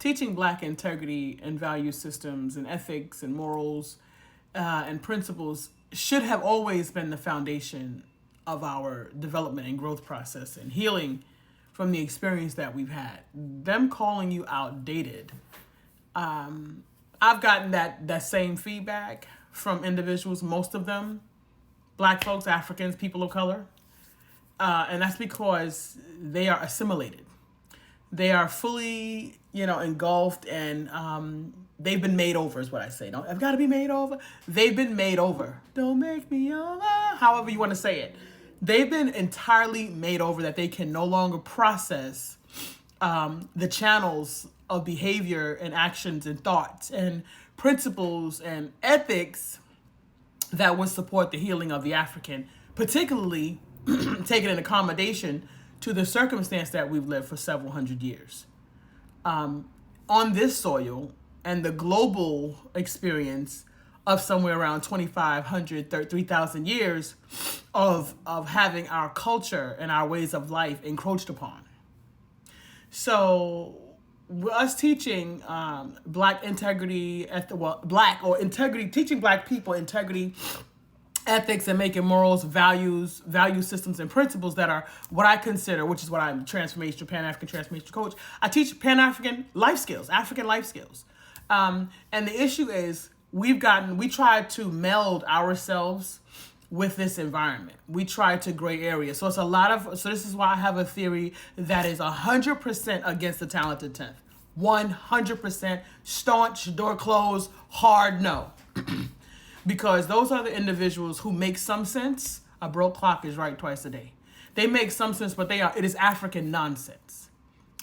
teaching Black integrity and value systems and ethics and morals and principles should have always been the foundation of our development and growth process and healing from the experience that we've had. Them calling you outdated, I've gotten that same feedback from individuals, most of them Black folks, Africans, people of color. And that's because they are assimilated. They are fully, engulfed, and they've been made over, is what I say. I've got to be made over. They've been made over. Don't make me over. However you want to say it. They've been entirely made over, that they can no longer process the channels of behavior and actions and thoughts and principles and ethics that would support the healing of the African, particularly taking an accommodation to the circumstance that we've lived for several hundred years. On this soil and the global experience of somewhere around 2,500, 3,000 years of having our culture and our ways of life encroached upon. So us teaching Black integrity, teaching Black people integrity, ethics, and making morals, values, value systems, and principles that are what I consider, which is what I'm Pan-African transformational coach. I teach Pan-African life skills, African life skills. And the issue is we try to meld ourselves with this environment. We try to gray area. So this is why I have a theory that is 100% against the talented 10th. 100% staunch, door closed, hard no. Because those are the individuals who make some sense. A broke clock is right twice a day. They make some sense, but it is African nonsense.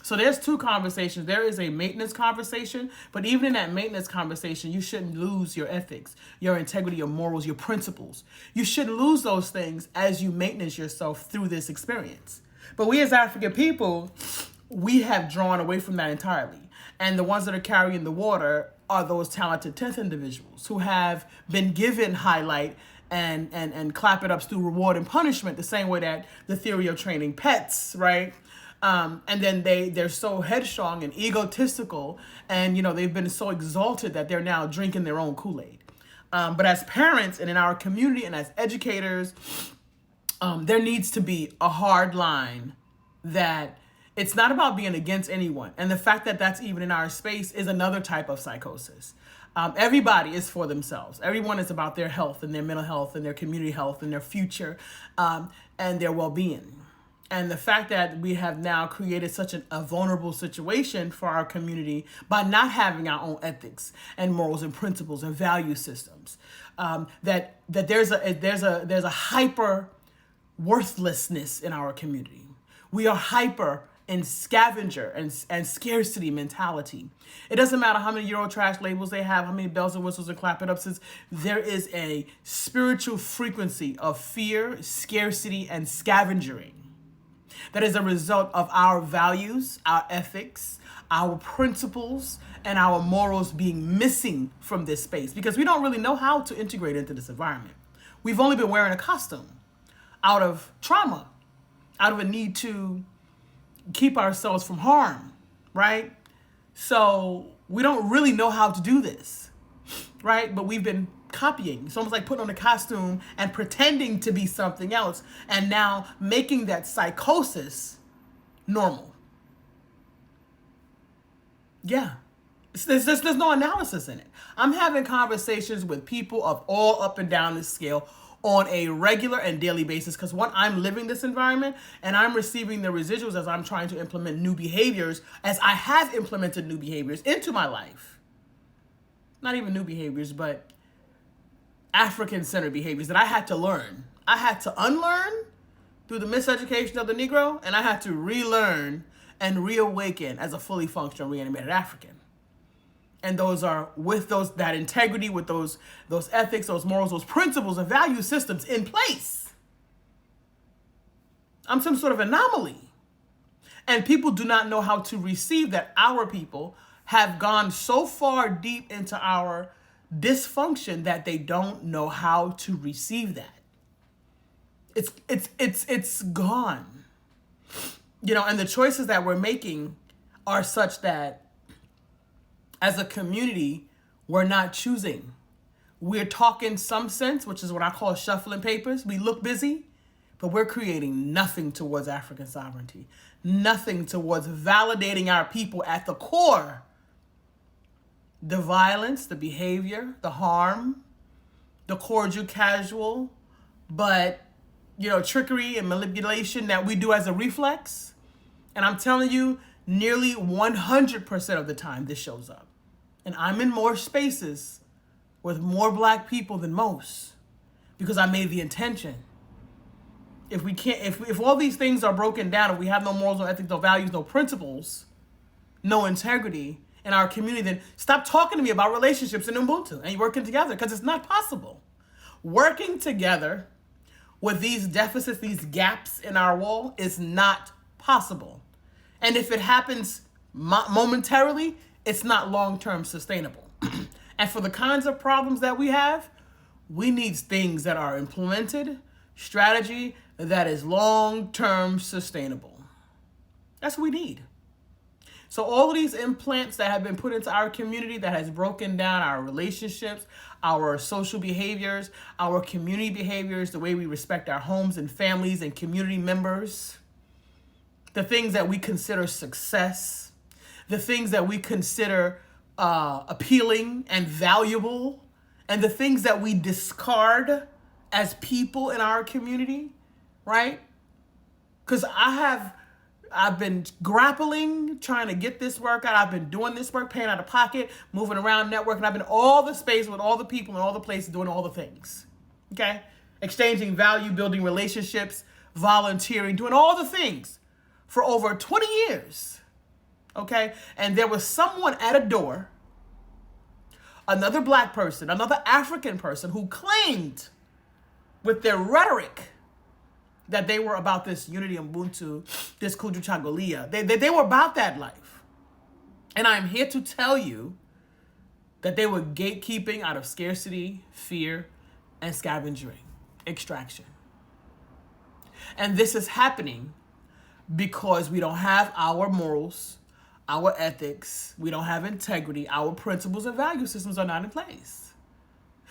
So there's two conversations. There is a maintenance conversation, but even in that maintenance conversation, you shouldn't lose your ethics, your integrity, your morals, your principles. You shouldn't lose those things as you maintenance yourself through this experience. But we as African people, we have drawn away from that entirely. And the ones that are carrying the water are those talented 10th individuals who have been given highlight and clap it ups through reward and punishment, the same way that the theory of training pets, right? And then they're so headstrong and egotistical, and they've been so exalted that they're now drinking their own Kool-Aid. But as parents and in our community and as educators, there needs to be a hard line that it's not about being against anyone. And the fact that that's even in our space is another type of psychosis. Everybody is for themselves. Everyone is about their health and their mental health and their community health and their future and their well-being. And the fact that we have now created such a vulnerable situation for our community by not having our own ethics and morals and principles and value systems, that there's a hyper worthlessness in our community. We are hyper in scavenger and scarcity mentality. It doesn't matter how many Eurotrash labels they have, how many bells and whistles and clap it ups. There is a spiritual frequency of fear, scarcity, and scavengering that is a result of our values, our ethics, our principles, and our morals being missing from this space because we don't really know how to integrate into this environment. We've only been wearing a costume out of trauma, out of a need to keep ourselves from harm, right? So we don't really know how to do this, right? But we've been copying. It's almost like putting on a costume and pretending to be something else and now making that psychosis normal. Yeah. There's no analysis in it. I'm having conversations with people of all up and down the scale on a regular and daily basis because one, I'm living this environment and I'm receiving the residuals as I'm trying to implement new behaviors, as I have implemented new behaviors into my life. Not even new behaviors, but African-centered behaviors that I had to learn. I had to unlearn through the miseducation of the Negro, and I had to relearn and reawaken as a fully functional reanimated African. And those are with that integrity, with those ethics, those morals, those principles and value systems in place. I'm some sort of anomaly. And people do not know how to receive that. Our people have gone so far deep into our dysfunction that they don't know how to receive that. It's gone. And the choices that we're making are such that as a community, we're not choosing. We're talking some sense, which is what I call shuffling papers. We look busy, but we're creating nothing towards African sovereignty, nothing towards validating our people at the core. The violence, the behavior, the harm, the cordial casual, but, trickery and manipulation that we do as a reflex. And I'm telling you, nearly 100% of the time this shows up. And I'm in more spaces with more Black people than most because I made the intention. If all these things are broken down, if we have no morals, no ethics, no values, no principles, no integrity in our community, then stop talking to me about relationships in Ubuntu and working together, because it's not possible. Working together with these deficits, these gaps in our wall is not possible. And if it happens momentarily, it's not long-term sustainable. And for the kinds of problems that we have, we need things that are implemented, strategy that is long-term sustainable. That's what we need. So all of these implants that have been put into our community that has broken down our relationships, our social behaviors, our community behaviors, the way we respect our homes and families and community members, the things that we consider success, the things that we consider appealing and valuable, and the things that we discard as people in our community, right? Because I've been grappling, trying to get this work out. I've been doing this work, paying out of pocket, moving around, networking. I've been all the space with all the people in all the places, doing all the things, okay? Exchanging value, building relationships, volunteering, doing all the things for over 20 years, okay? And there was someone at a door, another Black person, another African person, who claimed with their rhetoric that they were about this unity Ubuntu, this Kuju Chagolia. They were about that life. And I'm here to tell you that they were gatekeeping out of scarcity, fear, and scavenging, extraction. And this is happening because we don't have our morals, our ethics, we don't have integrity, our principles and value systems are not in place.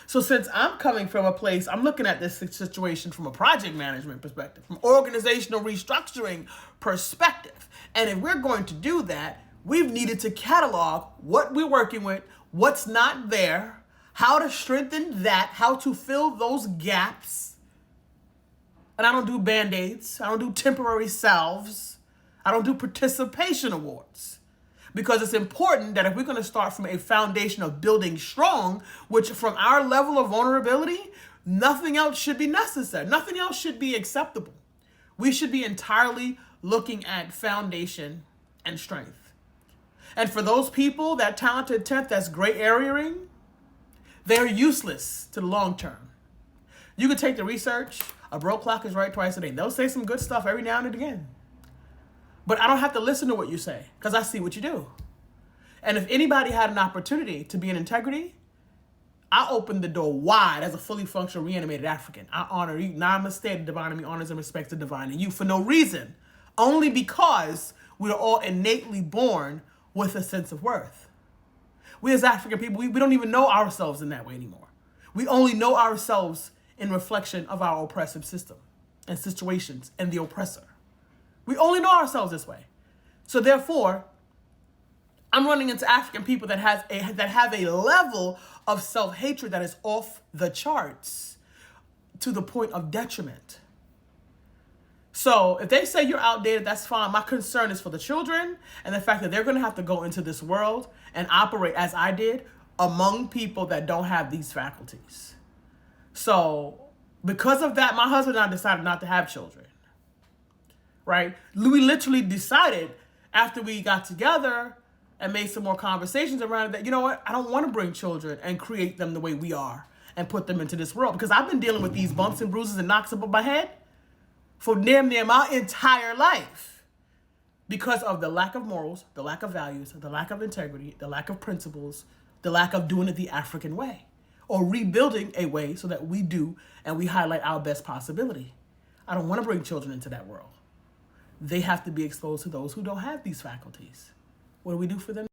So since I'm coming from a place, I'm looking at this situation from a project management perspective, from organizational restructuring perspective. And if we're going to do that, we've needed to catalog what we're working with, what's not there, how to strengthen that, how to fill those gaps. And I don't do Band-Aids. I don't do temporary salves. I don't do participation awards. Because it's important that if we're going to start from a foundation of building strong, which from our level of vulnerability, nothing else should be necessary. Nothing else should be acceptable. We should be entirely looking at foundation and strength. And for those people, that talented tenth that's gray areaing, they're useless to the long term. You could take the research, a broke clock is right twice a day. They'll say some good stuff every now and again. But I don't have to listen to what you say because I see what you do. And if anybody had an opportunity to be in integrity, I open the door wide as a fully functional reanimated African. I honor you. Namaste, the divine in me honors and respects the divine in you for no reason. Only because we are all innately born with a sense of worth. We as African people, we don't even know ourselves in that way anymore. We only know ourselves in reflection of our oppressive system and situations and the oppressor. We only know ourselves this way. So therefore, I'm running into African people that have a level of self-hatred that is off the charts to the point of detriment. So if they say you're outdated, that's fine. My concern is for the children and the fact that they're going to have to go into this world and operate as I did among people that don't have these faculties. So because of that, my husband and I decided not to have children. Right? We literally decided after we got together and made some more conversations around it that, you know what, I don't want to bring children and create them the way we are and put them into this world. Because I've been dealing with these bumps and bruises and knocks above my head for damn near my entire life because of the lack of morals, the lack of values, the lack of integrity, the lack of principles, the lack of doing it the African way or rebuilding a way so that we do and we highlight our best possibility. I don't want to bring children into that world. They have to be exposed to those who don't have these faculties. What do we do for them?